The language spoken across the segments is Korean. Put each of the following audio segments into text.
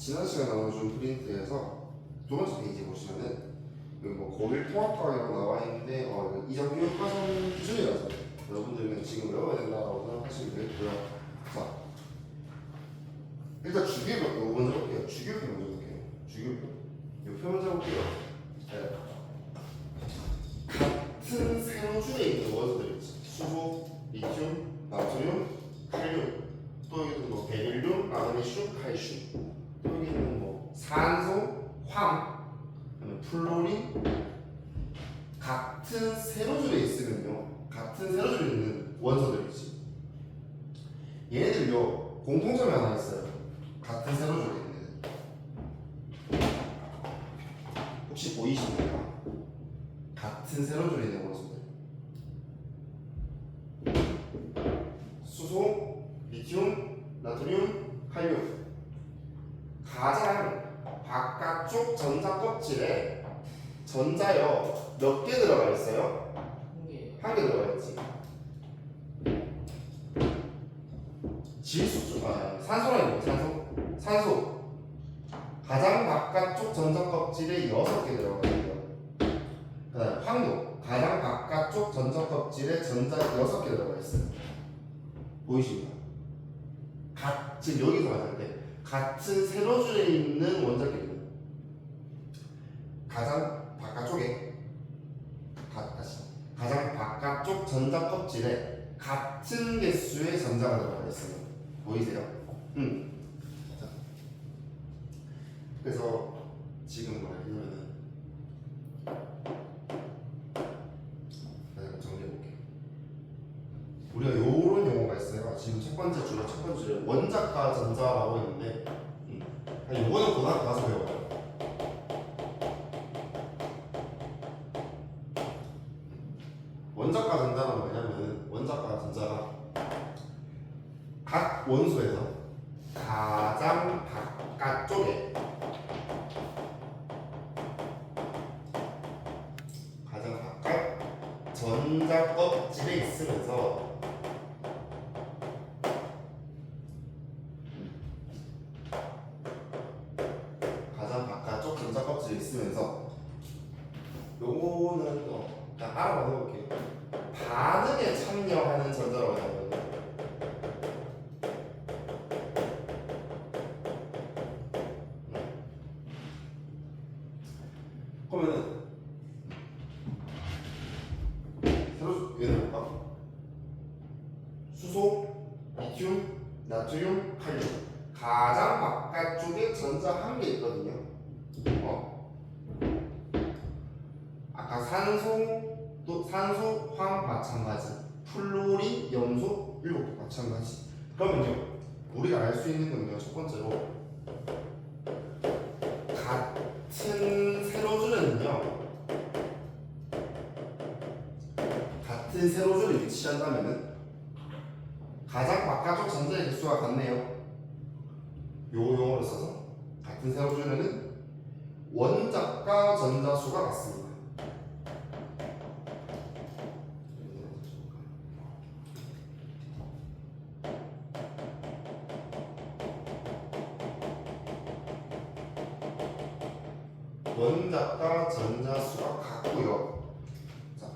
지난 시간에 나눠준 프린트에서 두 번째 페이지 보시면은 여기 뭐 고일 통합과학이라고 나와 있는데 이거 이전 교육 과정 기준이라서 여러분들은 지금 외워야 된다라고 생각하시면 되겠고요. 자, 일단 주기율표 먼저 볼게요. 주기율표 먼저 볼게요. 주기율표. 이 표 먼저 볼게요. 네. 같은 세로줄에 있는 원소들 있지. 수소, 리튬, 나트륨, 칼륨. 또 여기는 뭐 베릴륨, 마그네슘, 칼슘. 또 여기는 뭐 산소, 황, 그다음에 플로린. 같은 세로줄에 있으면요. 같은 세로줄에 있는 원소들이지. 얘네들요 공통점이 하나 있어요. 같은 세로줄에 있는. 혹시 보이십니까? 같은 세로줄에 있는 원소들. 수소, 리튬, 나트륨, 칼륨. 가장 바깥쪽 전자 껍질에 전자요 몇 개 들어가 있어요? 한 개 들어가 있지. 질소 쪽, 산소라는 거, 산소. 가장 바깥쪽 전자 껍질에 6개 들어가 있고요. 그 다음에 황도. 가장 바깥쪽 전자 껍질에 전자 6개 들어가 있어요. 보이십니까? 지금 여기서 말할 때 같은 세로줄에 있는 원자끼리 가장 바깥쪽에 가장 바깥쪽 전자 껍질에 같은 개수의 전자가 들어가 있어요. 보이세요? 자, 그래서 지금 뭐냐면은 내가 정리해볼게요. 우리가 요런 용어가 있어요. 지금 첫 번째 줄에 원자과 전자라고 있는데 요거는 고등학교 가서 배워요. 원자과 전자는 뭐냐면 원자과 전자가 각 원소에서 가장 바깥쪽에 가장 바깥 전자 껍질에 있으면서 가장 바깥쪽 전자 껍질에 있으면서 요거는 그냥 알아봐 볼게요. 반응에 참여하는 전자라고 하거든요. 그러면은 새로 예를 볼까? 수소, 리튬, 나트륨, 칼륨. 가장 바깥쪽에 전자 한 개 있거든요. 아까 산소, 황 마찬가지. 플로린, 염소, 이것도 마찬가지. 그러면요, 우리가 알 수 있는 건요, 첫 번째로 같은 세로줄에 위치한다면은 가장 바깥쪽 전자의 개수가 같네요. 요 용어를 써서 같은 세로줄에는 원자과 전자 수가 같습니다. 원자과 전자 수가 같고요. 자,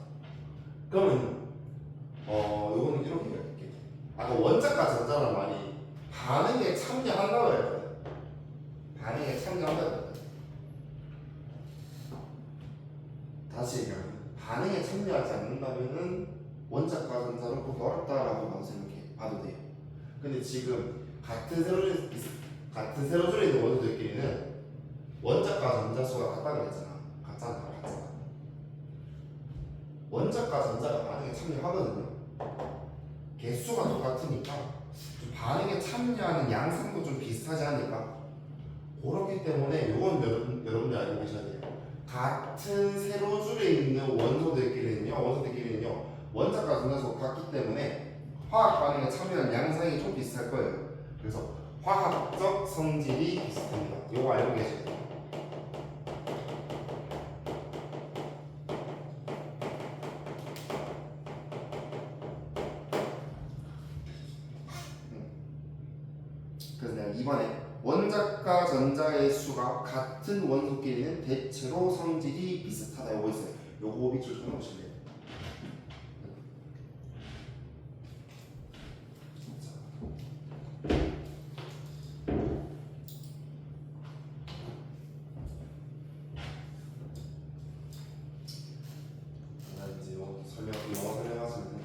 그러면 요거는 이렇게 해볼게요. 아까 원자과 전자란 말이 반응에 참여한다고 했거든. 반응에 참여한다고 했거든. 다시 얘기하면 반응에 참여하지 않는다면은 원자과 전자를 보기 어렵다라고 나도 생각해봐도 돼요. 근데 지금 같은 세로줄에 있는 원소들끼리는 원자과 전자 수가 같다고 했잖아. 같잖아. 원자과 전자가 반응에 참여하거든요. 개수가 똑같으니까 반응에 참여하는 양상도 좀 비슷하지 않을까? 그렇기 때문에 요건 여러분들 알고 계셔야 돼요. 같은 세로줄에 있는 원소들끼리는요 원자과 전자 수가 같기 때문에 화학 반응에 참여하는 양상이 좀 비슷할 거예요. 그래서 화학적 성질이 비슷합니다. 요거 알고 계셔야 돼요. 그래서 내가 이번에 원자과 전자의 수가 같은 원소끼리는 대체로 성질이 비슷하다. 요거 있어요. 요거 밑줄 쳐놓으실래요? 이제 영어 설명하시면 돼요.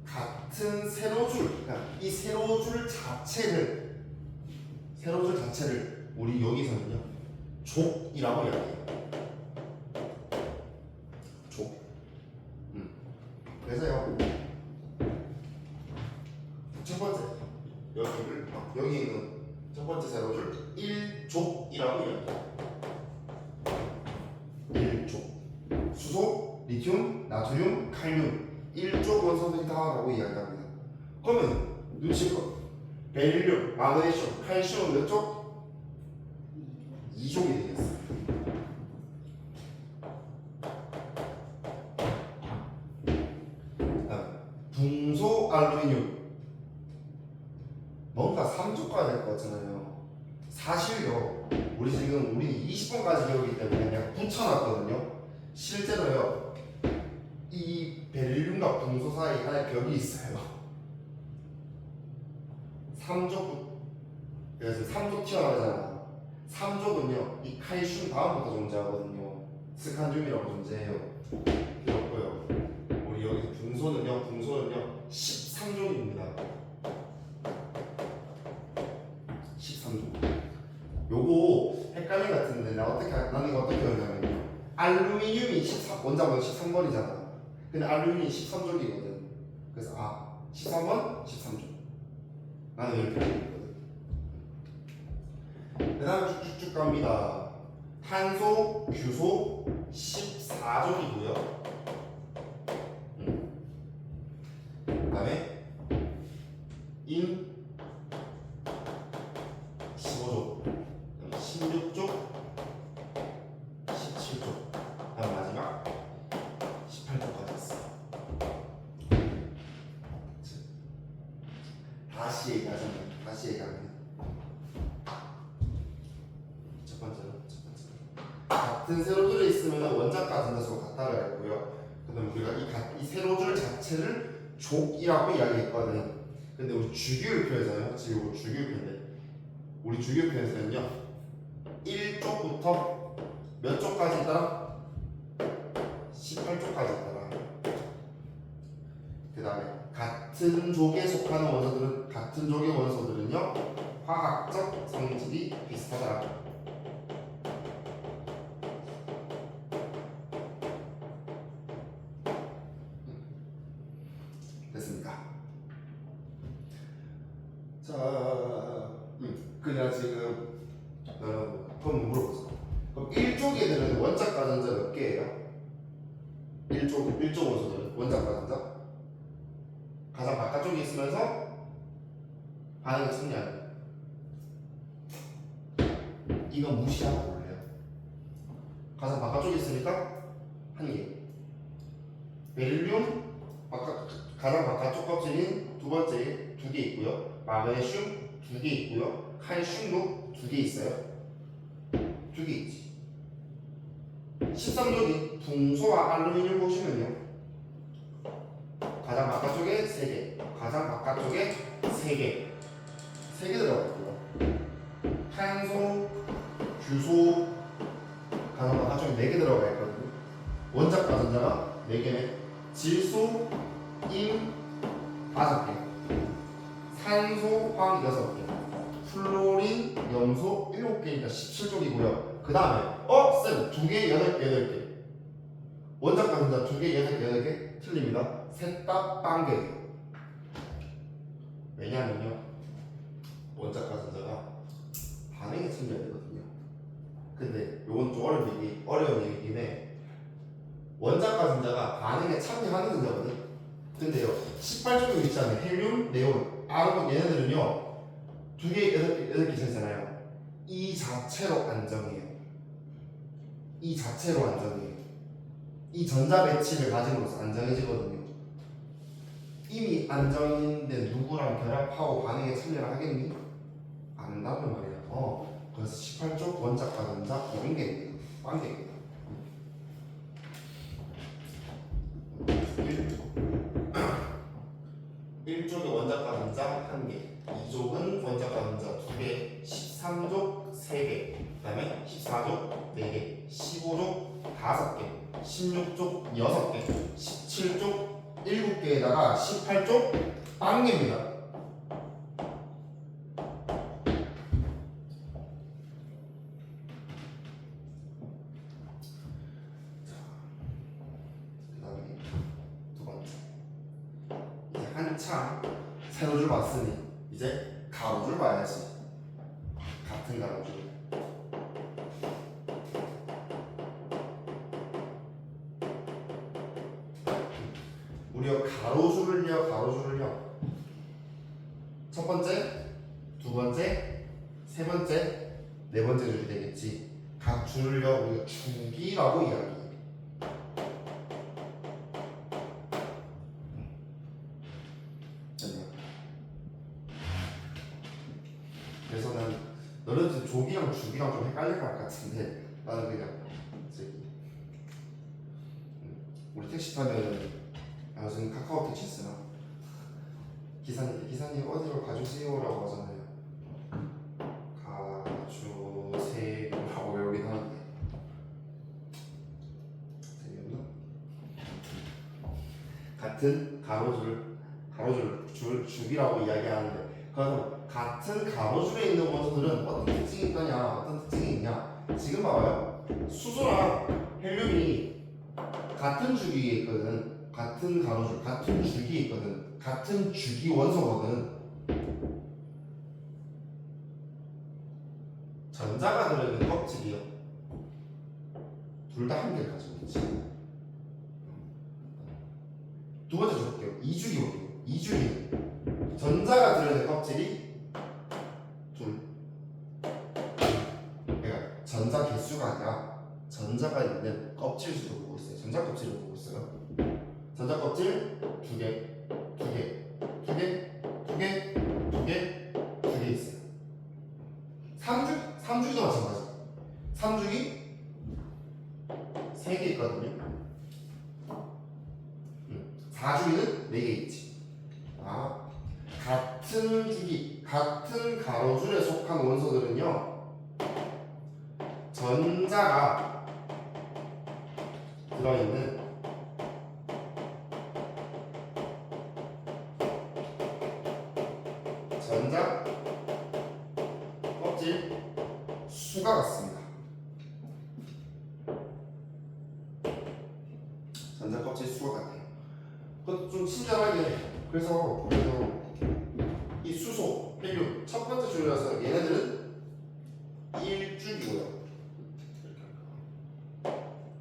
같은 세로줄, 그러니까 이 세로줄 자체를 우리 여기서는요 족이라고 이야기해요. 족. 그래서요 첫 번째 여기 있는 첫 번째 세로줄 1족이라고 이야기해요. 1족. 수소, 리튬, 나트륨, 칼륨 1족 원소들이다라고 이야기합니다. 그러면 눈치껏 베릴륨, 마그네슘, 칼슘은 몇 족? 2족이 되겠어요. 붕소, 알루미늄 뭔가 3족 가야 될 것 같잖아요. 사실요 우리는 20번까지 배우기 때문에 그냥 붙여놨거든요. 실제로요 이 베릴륨과 붕소 사이 하나의 벽이 있어요. 3족. 그래서 3족 튀어나가잖아. 3족은요 이 칼슘 다음부터 존재하거든요. 스칸듐이라고 존재해요. 그렇고요 우리 여기서 붕소는요 13족입니다. 13족. 요거 헷갈림 같은데 나는 이거 어떻게 하냐면요 알루미늄이 원자보다 13번이잖아. 근데 알루미늄이 13족이거든. 그래서 13번 13족 나는 이렇게 알고 있거든. 그 다음에 쭉쭉쭉 갑니다. 탄소, 규소 14족이고요. 그 다음에 인 15족, 16족, 17족, 다음 마지막 18족까지 있어. 다시 얘기하면 첫 번째로 같은 세로줄에 있으면 원자과 전자수가 같다고 했고요. 그다음 우리가 이 세로줄 자체를 족이라고 이야기했거든. 근데 우리 주기율표에서요, 지금 주기율표인데 우리 주기율표에서는요 1쪽부터 몇 쪽까지 있더라? 18쪽까지 있더라. 그 다음에 같은 족에 속하는 같은 족의 원소들은요 화학적 성질이 비슷하다. 됐습니까? 자, 그냥 지금 그럼 물어보자. 그럼 1족 애들은 원자과 전자 몇 개예요? 1족 원소들은 원자과 전자 가장 바깥쪽에 있으면서 반응을 승리하는. 이거 무시하고 볼래요? 가장 바깥쪽에 있으니까 한 개. 베릴륨 가장 바깥쪽 껍질인 두 번째 2개 있고요. 마그네슘 2개 있고요. 칼슘도 2개 있어요. 2개 있지. 13족이 붕소와 알루미늄 보시면요. 가장 바깥쪽에 3개, 가장 바깥쪽에 3개. 3개 들어가 있고요. 탄소, 규소, 가장 바깥쪽에 4개 들어가 있거든요. 원자과 전자가 4개네. 질소, 인 5개, 산소, 황 6개, 플로린, 염소 7개니까 17족이고요. 그 다음에 쌤 2개, 8개 원자과 전자 2개, 8개 틀립니다. 셋 다 빵개. 왜냐면요 원자과 전자가 반응에 참여해야 되거든요. 근데 요건 좀 어려운 얘기긴 해. 원자과 전자가 반응에 참여하는 전자거든. 근데요 18족이 있잖아요. 헬륨, 네온, 아르곤 얘네들은요 2개, 8개 차이잖아요. 이 자체로 안정해요. 이 전자 배치를 가짐으로써 안정해지거든요. 이미 안정인데 누구랑 결합하고 반응에 참여를 하겠니? 안다는 말이야. 그래서 18쪽 원작과 전작 관계입니다. 관계입니다. 1족의 원작과 전작 1개, 2족은 원작과 전작 2개, 13족 3개, 그 다음에 14족 4개, 15족 5개, 16족 6개, 17족 7개에다가 18족 1개입니다. 한참 세로줄 봤으니 이제 가로줄 봐야지. 같은 가로줄. 우리가 가로줄을요. 첫 번째, 두 번째, 세 번째, 네 번째 줄이 되겠지. 각 줄을요 우리가 주기라고 이야기해. 그래서 난 너네들 족이랑 주기랑 좀 헷갈릴 것 같은데 나는 그냥 저기 우리 택시 타면 요즘 카카오 택시 쓰나 기사님 어디로 가주세요라고 하잖아요. 가주세요라고 외우긴 하는데 재미없나? 같은 가로줄 주기라고 이야기하는데 그럼 같은 가로줄에 있는 원소들은 어떤 특징이 있느냐? 어떤 특징이 있냐? 지금 봐봐요. 수소랑 헬륨이 같은 주기에 있거든. 같은 가로줄, 같은 주기에 있거든. 같은 주기 원소거든. 전자가 들어있는 껍질이요. 둘 다 한 개를 가지고 있지. 두 번째 줄게요. 이주기 볼게요. 이주기. 전자가 들어있는 껍질이 둘. 그러니까 전자 개수가 아니라 전자가 있는 껍질 수도 보고 있어요. 전자 껍질을 보고 있어요. 전자 껍질 두 개, 두 개, 두 개, 두 개, 두 개, 두 개 있어요. 삼주기도 마찬가지. 삼주기 세 개 있거든요. 사주기는 네 개 있지. 같은 주기, 같은 가로줄에 속한 원소들은요, 전자가 들어있는 전자 껍질 수가 같습니다. 전자 껍질 수가 같아요. 그것도 좀 친절하게. 그래서 이 수소, 헬륨 첫 번째 줄이라서 얘네들은 1주기고요.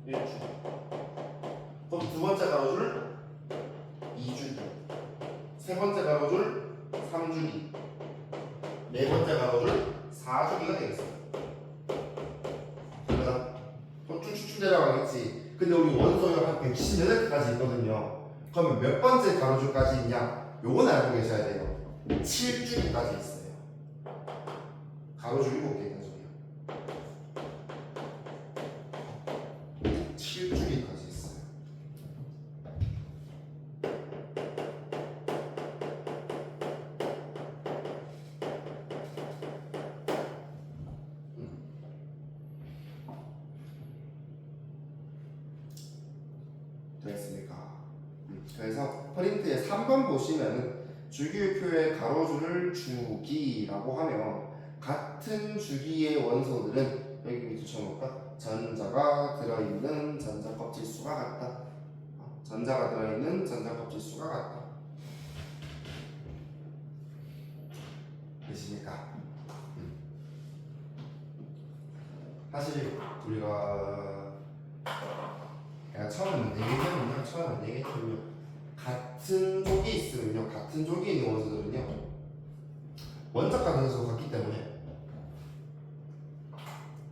1주기. 그럼 두 번째 가로줄 2주기. 세 번째 가로줄 3주기. 네 번째 가로줄 4주기가 되겠어요. 그러면 쭉쭉쭉 내려가겠지. 근데 우리 원소가 한 118개까지 있거든요. 그러면 몇 번째 가로줄까지 있냐? 요건 알고 계셔야 돼요. 7주기까지 있어요. 가로줄 7개가 저기요. 7주기까지 있어요. 됐습니까? 그래서 프린트에 3번 보시면은 주기율표의 가로줄을 주기라고 하면 같은 주기의 원소들은 여기 밑에 쳐놓을까? 전자가 들어있는 전자 껍질 수가 같다. 전자가 들어있는 전자 kop질 수가 같다. 되십니까? 사실 우리가 처음에는 4개 때문요. 같은 족이 있으면요, 같은 족이 있는 원소들은요 원자과 단소가 같기 때문에,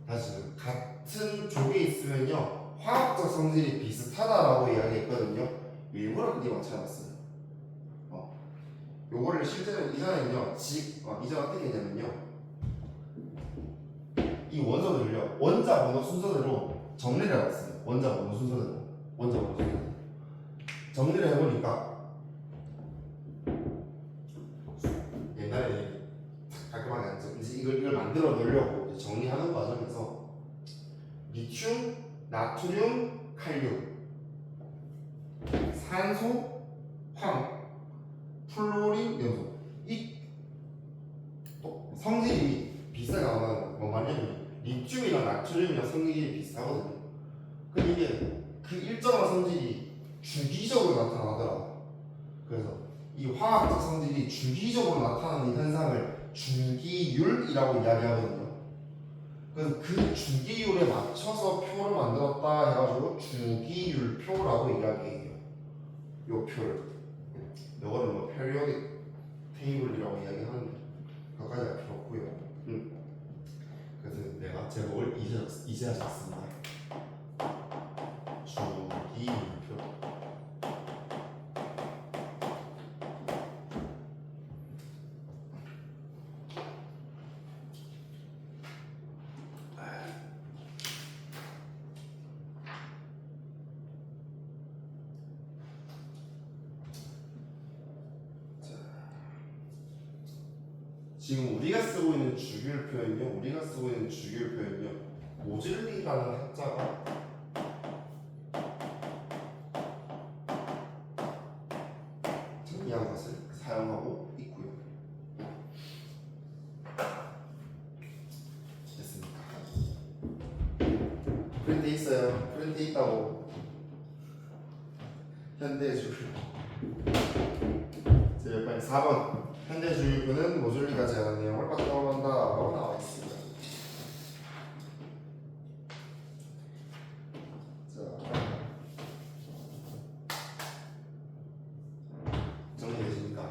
다시 같은 족이 있으면요 화학적 성질이 비슷하다라고 이야기했거든요. 일부러 그게 맞춰놨어요. 요거를 실제로 이전에는요 이전 어떻게 했냐면요, 이 원소들을요 원자 번호 순서대로 정리를 해봤어요. 원자 번호 순서대로 정리를 해보니까 옛날에 깔끔하게 앉아 이제 이걸 만들어 놓으려고 이제 정리하는 과정에서 리튬, 나트륨, 칼륨, 산소, 황, 플로린, 염소 이 또 성질이 비슷하게 나오는 뭐 말냐면 리튬이랑 나트륨이랑 성질이 비슷하거든요. 근데 이게 그 일정한 성질이 주기적으로 나타나더라. 그래서 이 화학적 성질이 주기적으로 나타나는 현상을 주기율이라고 이야기하거든요. 그래서 그 주기율에 맞춰서 표를 만들었다 해가지고 주기율표라고 이야기해요. 요 표를. 요거는 뭐 페리오딕 테이블이라고 이야기하는데 그것까지 알 필요 없고요. 그래서 내가 제목을 이제 하셨습니다. 주기율표. 지금 우리가 쓰고 있는 주기율 표현은요, 모즐리라는 학자가 정리한 것을 사용하고 있고요. 됐습니까? 프린트 있어요. 프린트 있다고. 현대주의. 제 빨리 4번. 현대주의부는 모즐리가 제안한 내용을 바탕으로한다라고 나와 있습니다. 자, 정리되십니까?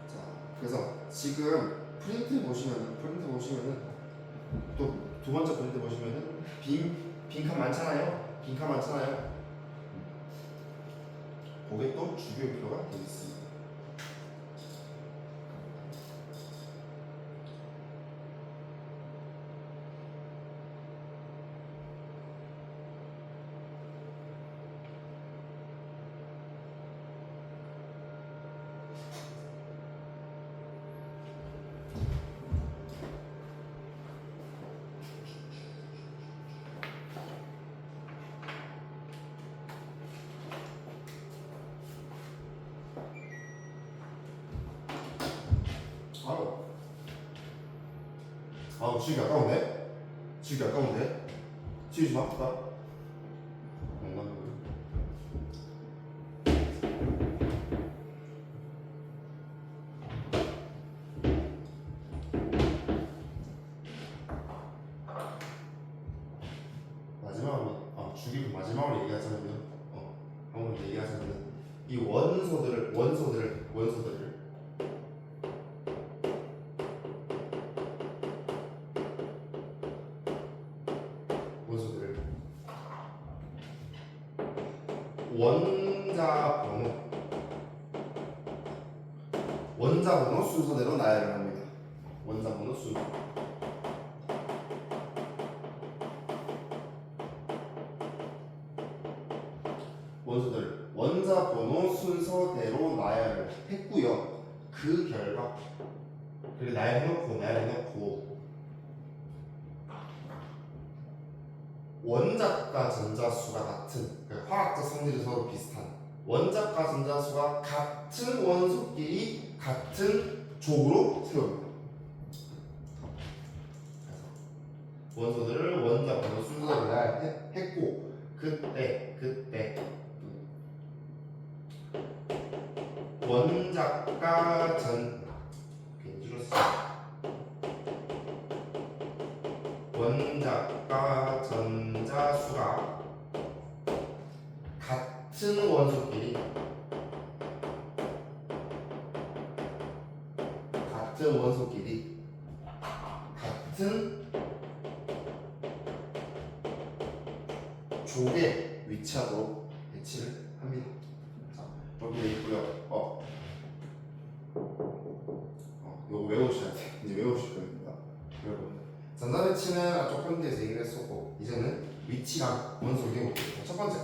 자, 그래서 지금 프린트 보시면은 또 두 번째 프린트 보시면은 빈칸 많잖아요. 그게 또 주기율표가 되어 있습니다. 지우기 아까운데? 지우지 마. 마지막으로 얘기하자면 이 원소들을 원자 번호 순서대로 나열을 합니다. 원자 번호 순서. 원소들 원자 번호 순서대로 나열을 했고요. 그 결과 나열해놓고 원자과 전자수가 같은 화학적 성질이 서로 비슷한 원자과 전자수가 같은 원소끼리 같은 족으로 세웁니다. 원소들을 원자 번호 순서대로 나열했고 그때 원자과 전자수가 같은 원소끼리 같은 족에 위치하도록 배치를 합니다. 이렇게 돼 있고요. 요거 외우셔야 돼. 이제 외우실 겁니다. 여러분. 전자배치는 앞쪽 편지에서 얘기를 했었고, 이제는 위치랑 원소를 해볼게요. 첫 번째.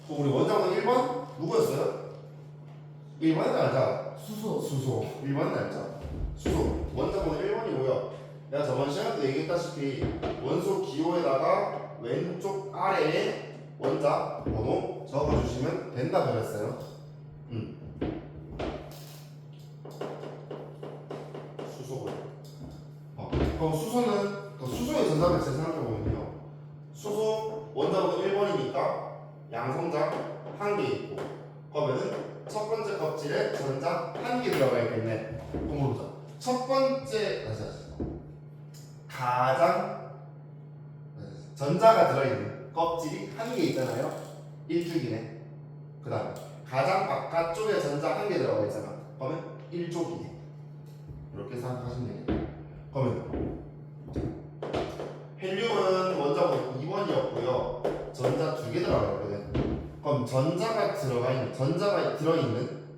또 우리 원자번호 1번 누구였어요? 1번은 알자. 수소. 1번은 알자. 수소. 원자번호 1번이고요. 내가 저번 시간에도 얘기했다시피 원소 기호에다가 왼쪽 아래에 원자 번호 적어주시면 된다 그랬어요. 수소. 그럼 수소의 전자배치 생각해보면요. 수소 원자번호 1번이니까 양성자 한 개 있고, 그러면은 첫 번째 껍질에 전자 한 개 들어가 있겠네. 그럼 보자. 첫 번째 가장 전자가 들어있는 껍질이 한 개 있잖아요. 1족이네. 그 다음에 가장 바깥쪽에 전자 한 개 들어가 있잖아. 그러면 1족이네. 이렇게 생각하시면 되겠네요. 그러면 헬륨은 원자번호 2번이었고요. 전자 2개 들어가 있거든. 그럼 전자가 들어있는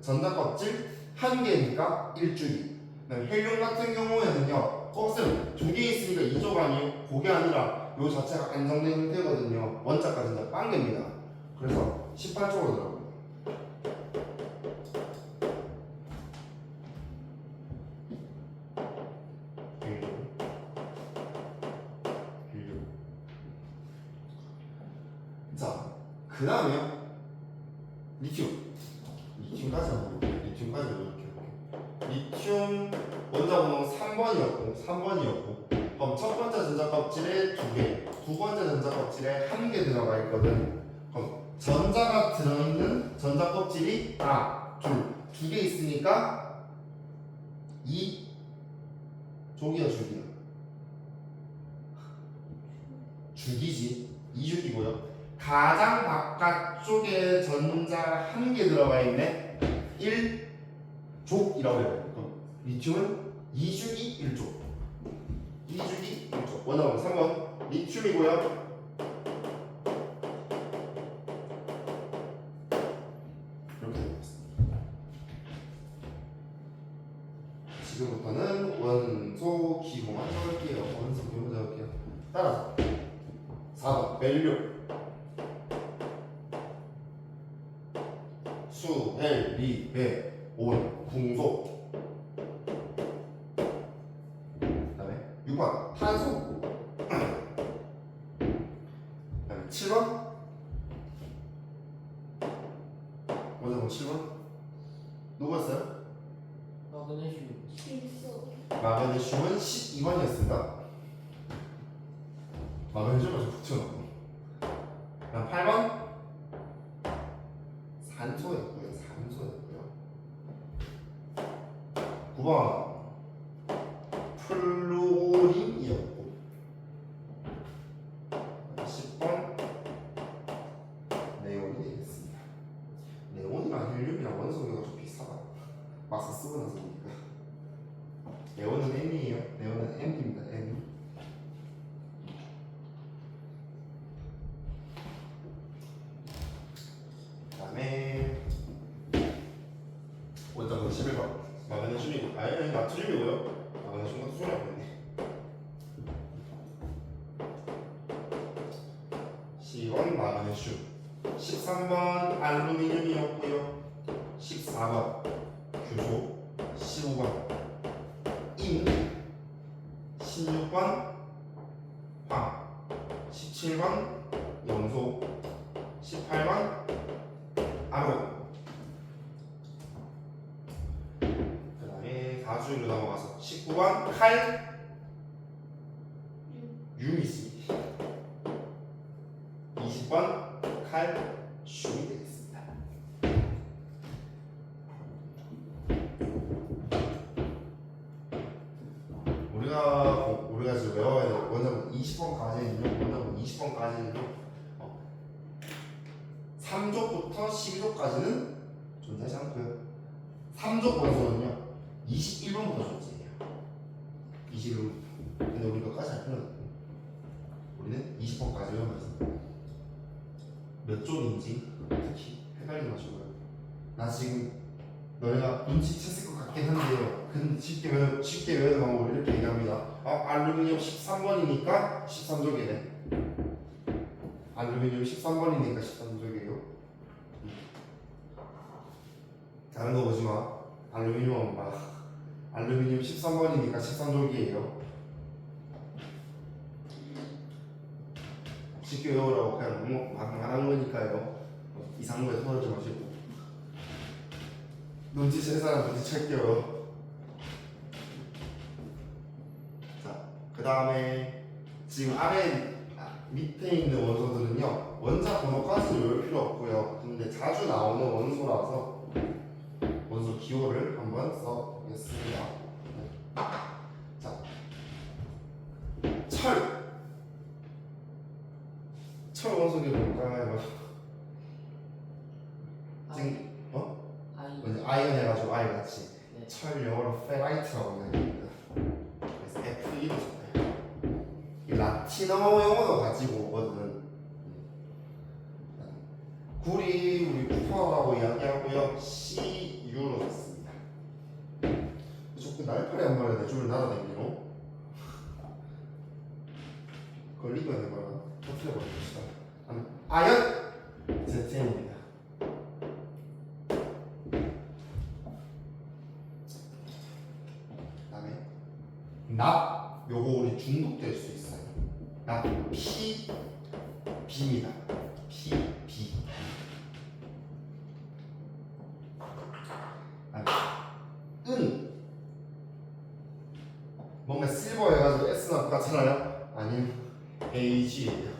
전자 껍질 한 개니까 1주기. 헬륨 같은 경우에는요, 껍질 2개 있으니까 2족 아니에요? 그게 아니라 요 자체가 안정된 형태거든요. 원자가 진짜 빵개입니다. 그래서 18쪽으로 들어갑니다. 자, 그 다음에요. 리튬까지 이렇게. 리튬 원자번호 3번이었고, 그럼 첫 번째 전자 껍질에 2개, 두 번째 전자 껍질에 1개 들어가 있거든. 그럼 전자가 들어있는 전자 껍질이 두 개 있으니까 2족이야, 죽이지. 2족이고요. 가장 바깥쪽에 전자 1개 들어가 있네. 1족이라고 해요. 그럼 리튬은 2주기 1족. 2주기 1족. 원자번호 3번 리튬이고요. 이렇게 되겠습니다. 지금부터는 원소 기호만 적을게요. 따라서 4번 밸류 수, 헬, 리, 배, 온, 궁소. 그 다음에 6번 탄소. 그 다음에 7번 원자번호 7번 누구였어요? 마그네슘은 12번이었습니다. 마그네슘을 좀 붙여놓고. 그다음 8번 산소였고요. 9번 플루오린이었고, 10번 네온이 되겠습니다. 네온이랑 헬륨이랑 원소계가 좀 비슷하다. 막상 쓰고 나서 보니까. 네온은 N이에요. 네온은 N입니다. N. 그 다음에 원자번호 11번 마그네슘이고, 아니 나트륨이고요. 마그네슘과 수소라고 12번 마그네슘. 13번 알루미늄이었고요. 14번 규소. 15번 인. 16번 황. 17번 염소. 18번 아몬. 그 다음에 다수율로 넘어가서 19번 칼 유미시. 20번 칼슘이 되겠습니다. 우리가 지금 외워야 될 원자번 20번까지는요. 3족부터 12족까지는 존재하지 않고요. 3족 원소는요 21번부터 존재해요. 21번. 근데 우리 그것까지 할 필요는 없고, 우리는 20번까지 외우면서 몇 족인지 특히 헷갈리지 마시고요. 나 지금 너네가 눈치챘을 것 같긴 한데요. 근데 쉽게 외우는 방법을 이렇게 얘기합니다. 알루미늄 13번이니까 13족이네. 알루미늄 13번이니까 13족이에요. 다른 거 보지 마. 알루미늄 봐. 알루미늄 13번이니까 13족이에요. 쉽게 외우라고 그냥 말한 거니까요. 이상한 거에 손하지 마시고. 눈치챌 사람 눈치챌게요. 자, 그 다음에 지금 밑에 있는 원소들은요 원자 번호까지 외울 필요 없고요. 근데 자주 나오는 원소라서 원소 기호를 한번 써보겠습니다. 자, 철 원소 기호 뭘까요? 지금 먼저 아이언 해가지고 아이 같이 네. 철 영어로 페라이트라고 이야기합니다. 그래서 Fe로 썼어요. 이 라틴어 용어도 가지고 오거든. 구리 우리 쿠퍼라고 이야기하고요. CU로 썼습니다. 조금 날파리 한 마리 내줄을 날아다니노. 걸리고 있는 거라 터트려버립시다. 아연 ZN입니다. 그다음에 납 요거 우리 중독될 수 있어요. 납 PB입니다. PB. 은 뭔가 실버 해가지고 S 납 같잖아요. 아니요. AG예요.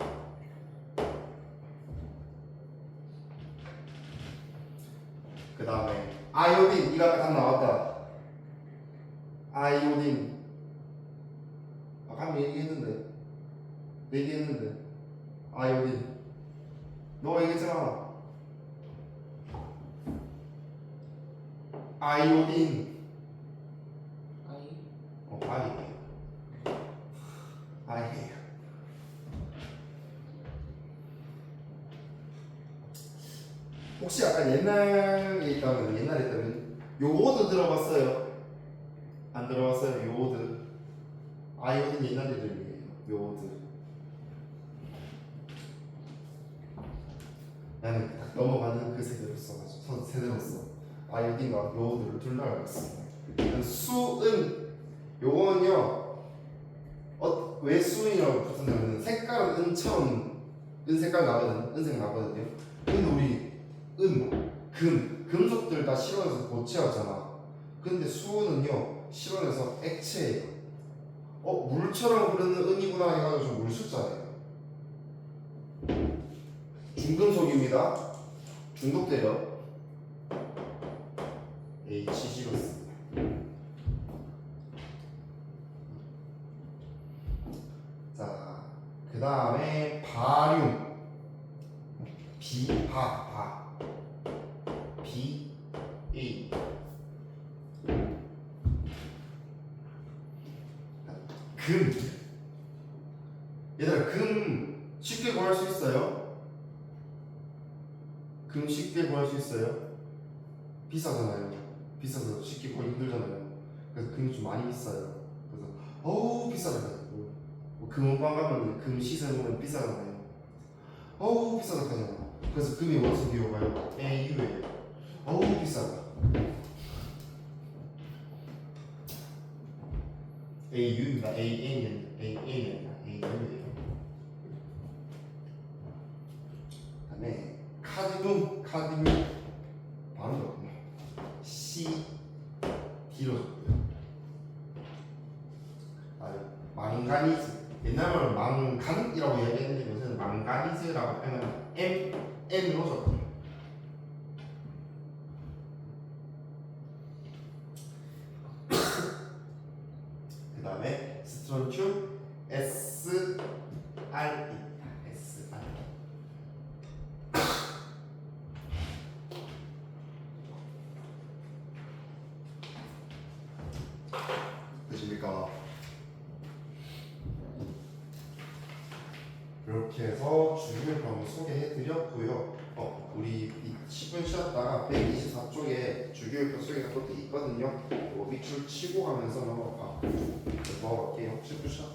그 다음에 아이오딘 이거 아까 나왔다. 아이오딘 아까 얘기했는데 아이오딘 너가 얘기했잖아. 아이오딘 아이예요. 혹시 아까 옛날에 있다면 요오드 들어봤어요? 안 들어봤어요? 요오드. 아이오딘 옛날 이름이에요. 요오드. 나는 딱 넘어가는 그 세대로서 아이오딘과 요오드를 둘 다 알고 있습니다. 수은 요거는요 왜 수은이라고 붙었냐면 색깔은 은처럼 은색깔 나거든. 은색 나거든요. 근데 우리 금속들 다 실온에서 고체하잖아. 근데 수은은요 실온에서 액체예요. 물처럼 흐르는 은이구나 해가지고 좀 물숫자예요. 중금속입니다. 중독돼요. HC로 씁니다. 자, 그 다음에 바륨 BA 금 얘들아 금 쉽게 구할 수 있어요? 금 쉽게 구할 수 있어요? 비싸잖아요. 비싸서 쉽게 구하기 힘들잖아요. 그래서 금이 좀 많이 비싸요. 그래서 비싸다. 금은방 가면 금 시세보면 비싸잖아요. 비싸다 하잖아. 그래서 금이 원소 기호가요 AU예요. 비싸다. AU입니다. AN이에요. 그다음에 카드뮴 바로 적고요. CD로 적고요. 망가니즈 옛날에는 망간이라고 이야기했는데 요새는 망가니즈라고 하면 M으로 적고요. 그 다음에 스트론튬 SR입니다. SR. 되십니까? 이렇게 해서 주기율표 한번 소개해드렸고요. 우리 10분 쉬었다가 124쪽에 주기율표 소개가 또 있거든요. 이거 밑줄 치고 가면서 넘어갈게요. 10분 쉬었다.